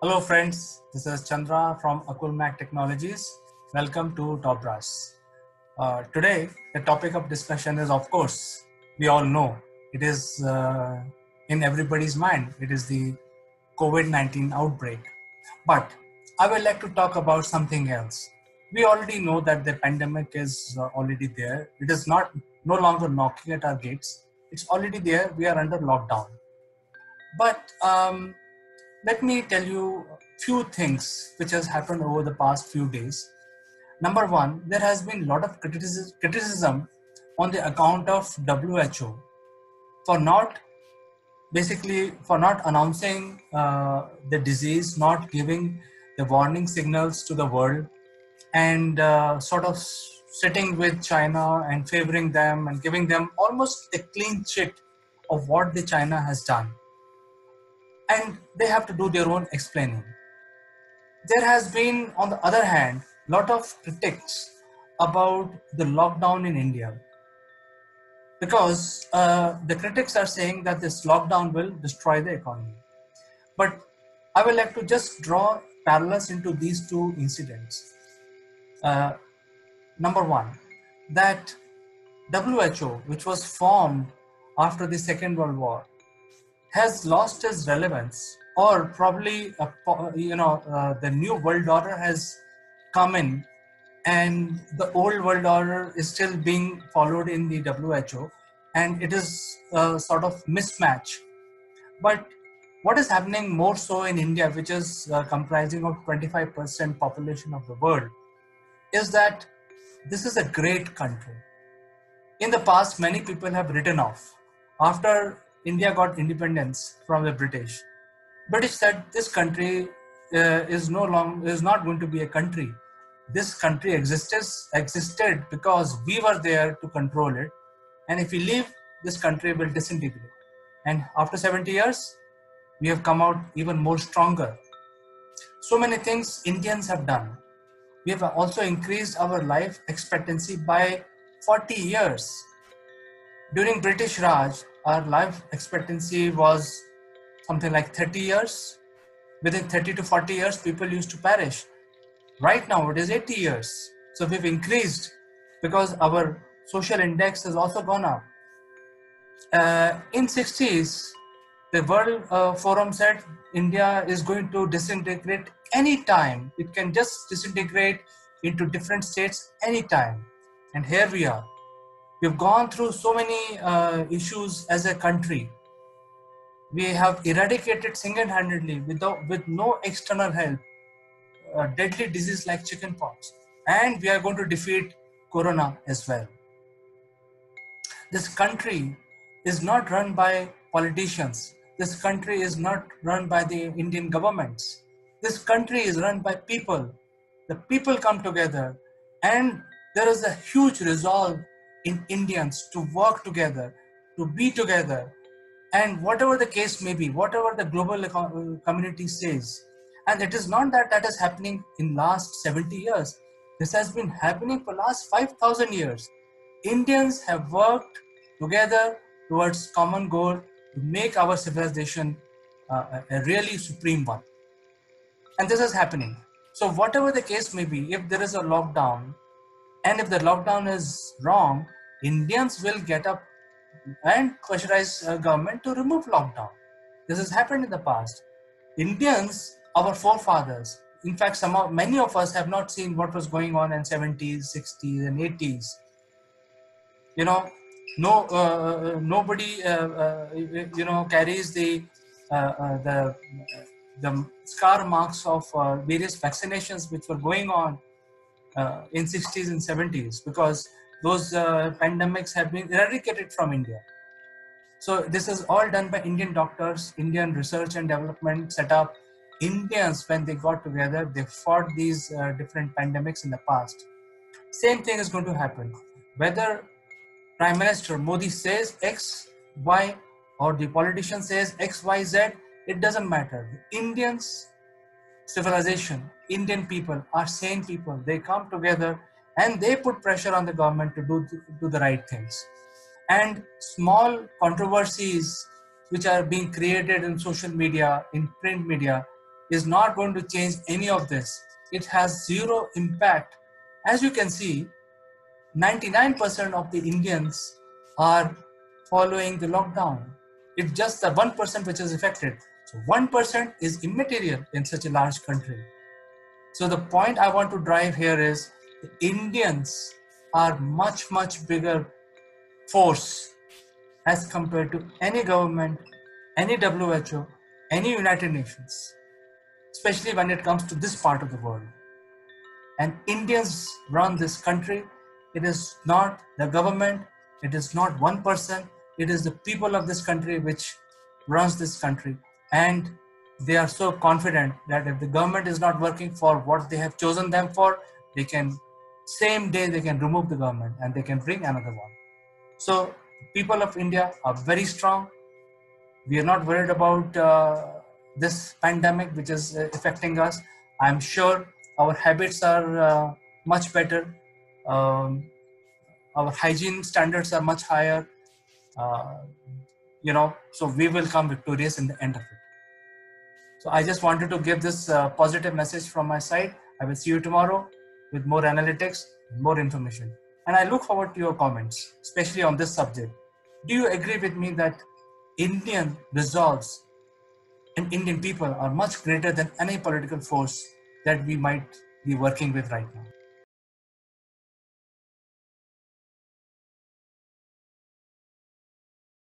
Hello friends, this is Chandra from Akulmac Technologies. Welcome to Top Brass. Today, the topic of discussion is, of course, we all know it is in everybody's mind. It is the COVID-19 outbreak. But I would like to talk about something else. We already know that the pandemic is already there. It is no longer knocking at our gates. It's already there. We are under lockdown. But let me tell you a few things which has happened over the past few days. Number one, there has been a lot of criticism on the account of WHO for not for not announcing the disease, not giving the warning signals to the world, and sort of sitting with China and favoring them and giving them almost a clean sheet of what the China has done, and they have to do their own explaining. There has been, on the other hand, a lot of critics about the lockdown in India because the critics are saying that this lockdown will destroy the economy. But I would like to just draw parallels into these two incidents. Uh, Number one, that WHO, which was formed after the Second World War, has lost its relevance, or probably the new world order has come in, and the old world order is still being followed in the WHO, and it is a sort of mismatch. But what is happening more so in India, which is comprising of 25% population of the world, is that this is a great country. In the past, many people have written off. After India got independence from the British said this country is not going to be a country. This country existed because we were there to control it, and if we leave, this country will disintegrate. And after 70 years, we have come out even more stronger. So many things Indians have done. We have also increased our life expectancy by 40 years. During British Raj, our life expectancy was something like 30 years. Within 30 to 40 years, people used to perish. Right now, it is 80 years. So we've increased because our social index has also gone up. In 60s, the World Forum said India is going to disintegrate anytime. It can just disintegrate into different states anytime. And here we are. We've gone through so many issues as a country. We have eradicated single-handedly with no external help a deadly disease like chickenpox, and we are going to defeat corona as well. This country is not run by politicians. This country is not run by the Indian governments. This country is run by people. The people come together, and there is a huge resolve in Indians to work together, to be together, and whatever the case may be, whatever the global community says. And it is not that that is happening in last 70 years. This has been happening for last 5,000 years. Indians have worked together towards common goal to make our civilization a really supreme one. And this is happening. So whatever the case may be, if there is a lockdown, and if the lockdown is wrong, Indians will get up and pressurize government to remove lockdown. This has happened in the past. Indians, our forefathers, in fact, many of us have not seen what was going on in 70s, 60s, and 80s. You know, nobody, carries the scar marks of various vaccinations which were going on in 60s and 70s, because those pandemics have been eradicated from India. So this is all done by Indian doctors, Indian research and development setup. Indians, when they got together, they fought these different pandemics in the past. Same thing is going to happen. Whether Prime Minister Modi says X, Y, or the politician says X, Y, Z, it doesn't matter. The Indians, civilization, Indian people are sane people. They come together and they put pressure on the government to do the right things. And small controversies which are being created in social media, in print media, is not going to change any of this. It has zero impact. As you can see, 99% of the Indians are following the lockdown. It's just the 1% which is affected. So 1% is immaterial in such a large country. So the point I want to drive here is the Indians are much, much bigger force as compared to any government, any WHO, any United Nations, especially when it comes to this part of the world. And Indians run this country. It is not the government, it is not one person, it is the people of this country which runs this country. And they are so confident that if the government is not working for what they have chosen them for, they can, same day they can remove the government and they can bring another one. So people of India are very strong. We are not worried about this pandemic which is affecting us. I'm sure our habits are much better. Our hygiene standards are much higher. So we will come victorious in the end of it. So I just wanted to give this positive message from my side. I will see you tomorrow with more analytics, more information. And I look forward to your comments, especially on this subject. Do you agree with me that Indian resolves and Indian people are much greater than any political force that we might be working with right now?